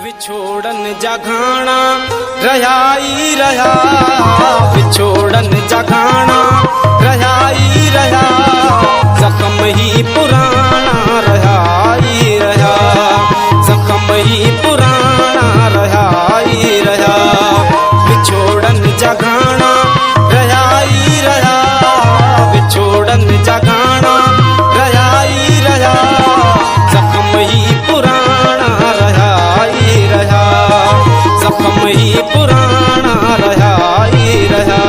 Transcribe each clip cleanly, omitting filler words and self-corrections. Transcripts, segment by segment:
विछोड़न जगाना रहाई रहा, विछोड़न जगाना रहाई रहा, जख्म ही पुराना रहाई रहा, जख्म ही पुराना रहाई रहा, विछोड़न जगाना रहाई रहा, विछोड़न जगाना रहाई रहा, जख्म ही पुराना रहाई रहा, जख्म ही पुराना रहाई रहा।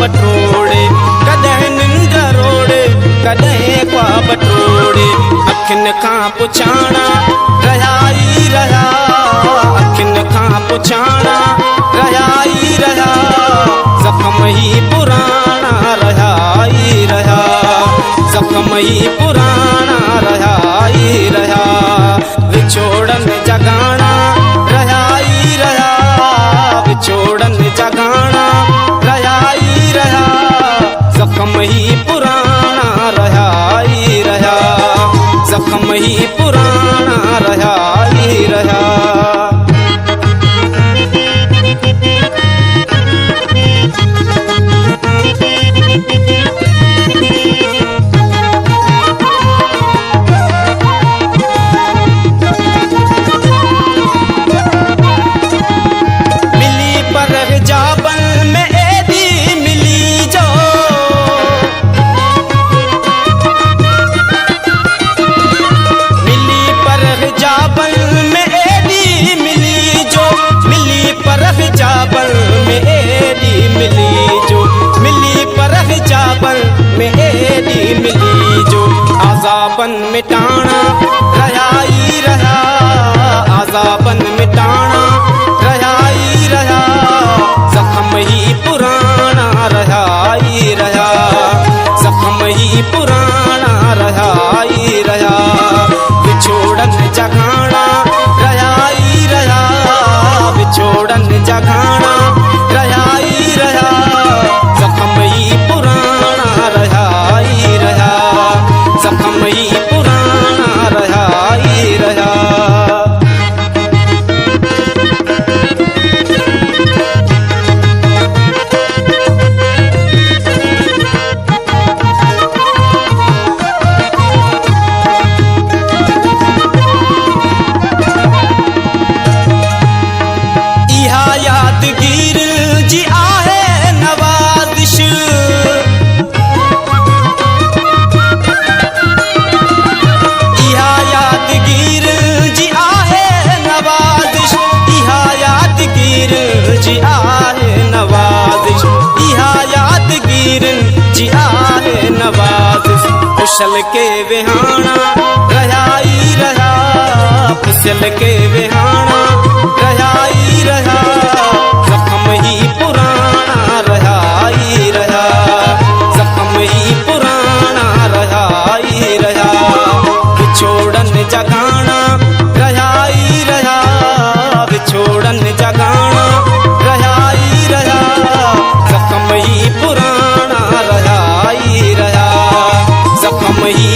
बटोड़े कदें निंड रोड़े कदें क्वा बटोड़े, अखिन खां पुछाना रहाई रहा, अखिन खां पुछाना रहाई रहा, जख्म ही पुराना रहाई रहा, जख्म ही पुराना रहाई रहा, विछोड़न जगाना रहाई रहा, विछोड़न जगाना रहाई रहा, जख्म ही पुराना रहाई रहा, जख्म ही पुराना रहाई रहा। आज़ाबन मिटाना रहाई रहा, आज़ाबन मिटाना रहाई रहा, जख्म ही पुराना रहाई रहा, जख्म ही पुराना रहाई रहा, विछोड़न जगाना रहाई रहा, विछोड़न जगाना रहाई रहा, जख्म ही पुराना रहाई रहा, जख्म ही पुराना रहाई रहा। इहा यादगीर जी आहे नवाज़िश, जी आहे नवाज़िश, इहा यादगीर जी आहे नवाज़िश, पुसल के विहाना रहाई रहा, पुसल के विहाना रहाई रहा, जख्म ही पुराना रहाई रहा, जख्म ही पुराना रहाई रहा, विछोड़न जगाना रहाई रहा, विछोड़न जगाना रहाई रहा, जख्म ही पुराना रहाई रहा, जख्म ही